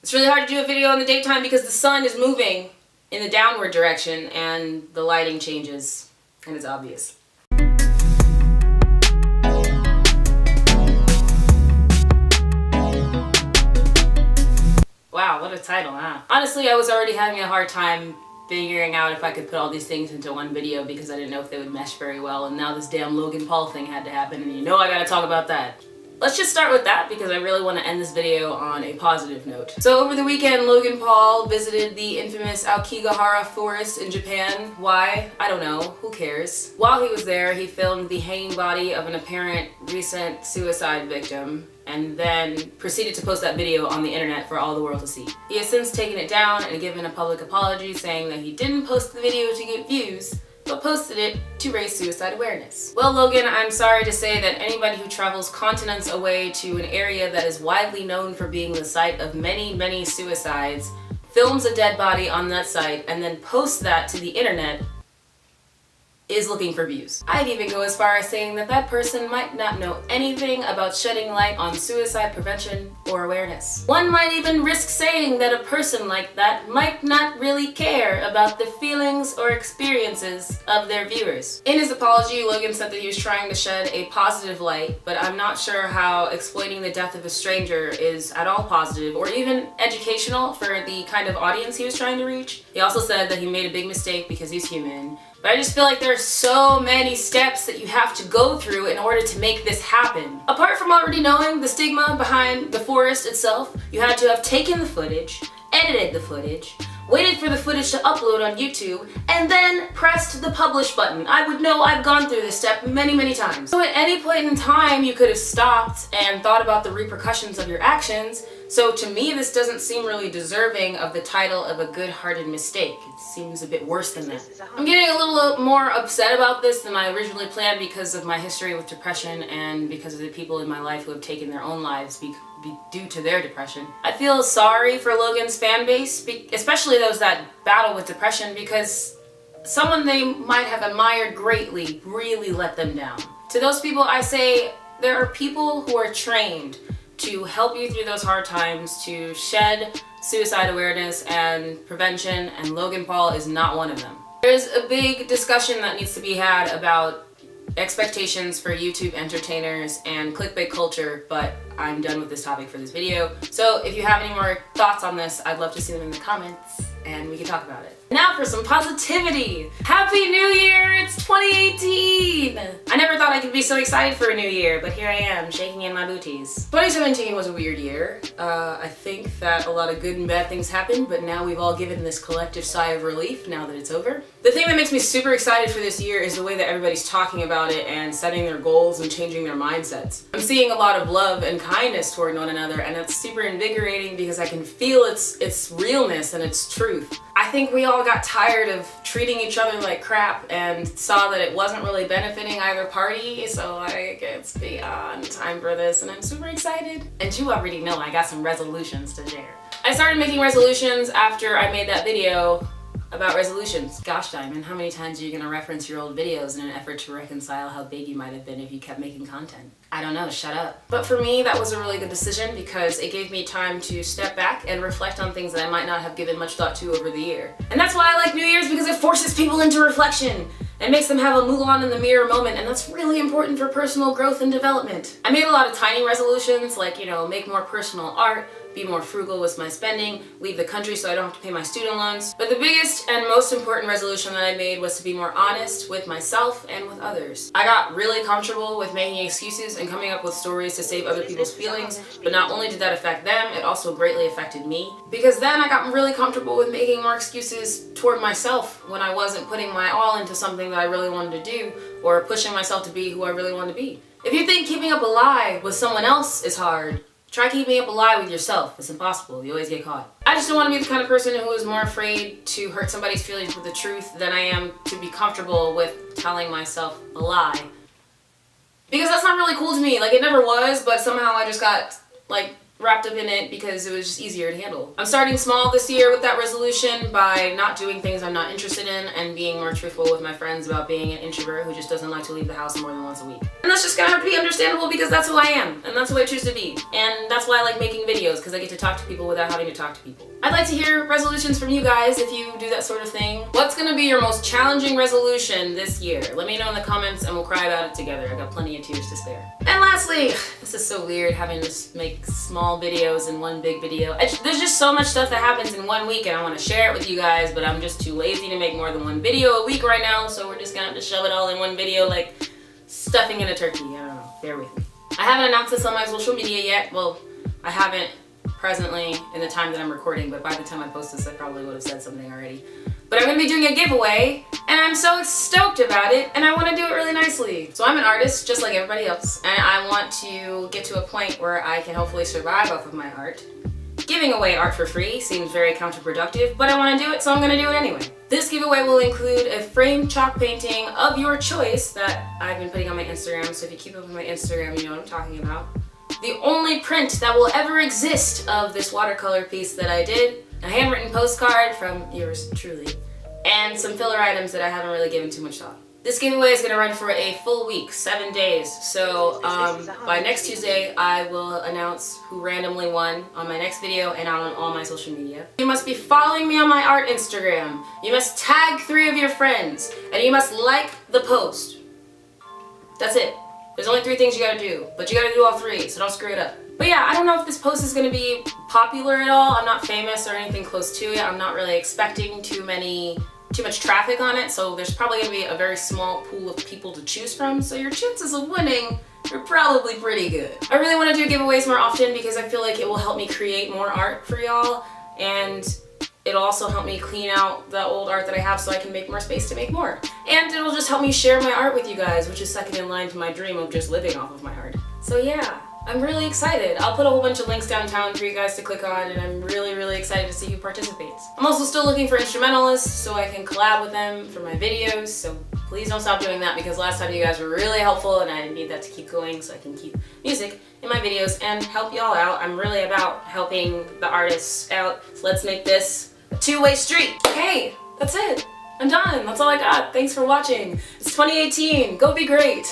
It's really hard to do a video in the daytime because the sun is moving in the downward direction and the lighting changes, and it's obvious. Wow, what a title, huh? Honestly, I was already having a hard time figuring out if I could put all these things into one video because I didn't know if they would mesh very well, and now this damn Logan Paul thing had to happen, and you know I gotta talk about that. Let's just start with that because I really want to end this video on a positive note. So over the weekend, Logan Paul visited the infamous Aokigahara forest in Japan. Why? I don't know. Who cares? While he was there, he filmed the hanging body of an apparent recent suicide victim and then proceeded to post that video on the internet for all the world to see. He has since taken it down and given a public apology saying that he didn't post the video to get views, but posted it to raise suicide awareness. Well, Logan, I'm sorry to say that anybody who travels continents away to an area that is widely known for being the site of many, many suicides, films a dead body on that site, and then posts that to the internet is looking for views. I'd even go as far as saying that that person might not know anything about shedding light on suicide prevention or awareness. One might even risk saying that a person like that might not really care about the feelings or experiences of their viewers. In his apology, Logan said that he was trying to shed a positive light, but I'm not sure how exploiting the death of a stranger is at all positive or even educational for the kind of audience he was trying to reach. He also said that he made a big mistake because he's human. But I just feel like there are so many steps that you have to go through in order to make this happen. Apart from already knowing the stigma behind the forest itself, you had to have taken the footage, edited the footage, waited for the footage to upload on YouTube, and then pressed the publish button. I would know I've gone through this step many, many times. So at any point in time, you could have stopped and thought about the repercussions of your actions. So to me, this doesn't seem really deserving of the title of a good-hearted mistake. It seems a bit worse than that. I'm getting a little more upset about this than I originally planned because of my history with depression and because of the people in my life who have taken their own lives due to their depression. I feel sorry for Logan's fan base, especially those that battle with depression, because someone they might have admired greatly really let them down. To those people, I say there are people who are trained to help you through those hard times, to shed suicide awareness and prevention, and Logan Paul is not one of them. There's a big discussion that needs to be had about expectations for YouTube entertainers and clickbait culture, but I'm done with this topic for this video. So if you have any more thoughts on this, I'd love to see them in the comments and we can talk about it. Now for some positivity. Happy New Year, it's 2018! I never thought I could be so excited for a new year, but here I am, shaking in my booties. 2017 was a weird year. I think that a lot of good and bad things happened, but now we've all given this collective sigh of relief now that it's over. The thing that makes me super excited for this year is the way that everybody's talking about it and setting their goals and changing their mindsets. I'm seeing a lot of love and kindness toward one another, and it's super invigorating because I can feel its realness and its truth. I think we all got tired of treating each other like crap and saw that it wasn't really benefiting either party, so like it's beyond time for this and I'm super excited. And you already know I got some resolutions to share. I started making resolutions after I made that video about resolutions. Gosh, Diamond, how many times are you gonna reference your old videos in an effort to reconcile how big you might have been if you kept making content? I don't know, shut up. But for me, that was a really good decision because it gave me time to step back and reflect on things that I might not have given much thought to over the year. And that's why I like New Year's, because it forces people into reflection and makes them have a Mulan in the mirror moment, and that's really important for personal growth and development. I made a lot of tiny resolutions, like, you know, make more personal art, be more frugal with my spending, leave the country so I don't have to pay my student loans. But the biggest and most important resolution that I made was to be more honest with myself and with others. I got really comfortable with making excuses and coming up with stories to save other people's feelings, but not only did that affect them, it also greatly affected me. Because then I got really comfortable with making more excuses toward myself when I wasn't putting my all into something that I really wanted to do or pushing myself to be who I really wanted to be. If you think keeping up a lie with someone else is hard, try keeping up a lie with yourself. It's impossible. You always get caught. I just don't want to be the kind of person who is more afraid to hurt somebody's feelings with the truth than I am to be comfortable with telling myself a lie. Because that's not really cool to me. Like, it never was, but somehow I just got, like, wrapped up in it because it was just easier to handle. I'm starting small this year with that resolution by not doing things I'm not interested in and being more truthful with my friends about being an introvert who just doesn't like to leave the house more than once a week. And that's just gonna have to be understandable because that's who I am and that's who I choose to be. And that's why I like making videos, because I get to talk to people without having to talk to people. I'd like to hear resolutions from you guys if you do that sort of thing. What's gonna be your most challenging resolution this year? Let me know in the comments and we'll cry about it together. I got plenty of tears to spare. And lastly, this is so weird having to make small videos in one big video. There's just so much stuff that happens in 1 week and I want to share it with you guys, but I'm just too lazy to make more than one video a week right now, so we're just gonna have to shove it all in one video like stuffing in a turkey. I don't know, bear with me. I haven't announced this on my social media yet. Well, I haven't presently in the time that I'm recording, but by the time I post this I probably would have said something already. But I'm gonna be doing a giveaway and I'm so stoked about it and I want to do it really nicely. So I'm an artist just like everybody else and I want to get to a point where I can hopefully survive off of my art. Giving away art for free seems very counterproductive, but I want to do it, so I'm gonna do it anyway. This giveaway will include a framed chalk painting of your choice that I've been putting on my Instagram, so if you keep up with my Instagram you know what I'm talking about. The only print that will ever exist of this watercolor piece that I did, a handwritten postcard from yours truly, and some filler items that I haven't really given too much thought. This giveaway is going to run for a full week, 7 days, so by next Tuesday I will announce who randomly won on my next video and on all my social media. You must be following me on my art Instagram, you must tag 3 of your friends, and you must like the post. That's it. There's only 3 things you gotta do, but you gotta do all 3, so don't screw it up. But yeah, I don't know if this post is gonna be popular at all. I'm not famous or anything close to it. I'm not really expecting too much traffic on it, so there's probably gonna be a very small pool of people to choose from, so your chances of winning are probably pretty good. I really wanna do giveaways more often because I feel like it will help me create more art for y'all, and it'll also help me clean out the old art that I have so I can make more space to make more. And it'll just help me share my art with you guys, which is second in line to my dream of just living off of my art. So yeah, I'm really excited. I'll put a whole bunch of links downtown for you guys to click on, and I'm really, really excited to see who participates. I'm also still looking for instrumentalists so I can collab with them for my videos, so please don't stop doing that because last time you guys were really helpful and I need that to keep going so I can keep music in my videos and help y'all out. I'm really about helping the artists out, so let's make this a two-way street. Okay, that's it. I'm done. That's all I got. Thanks for watching. It's 2018. Go be great.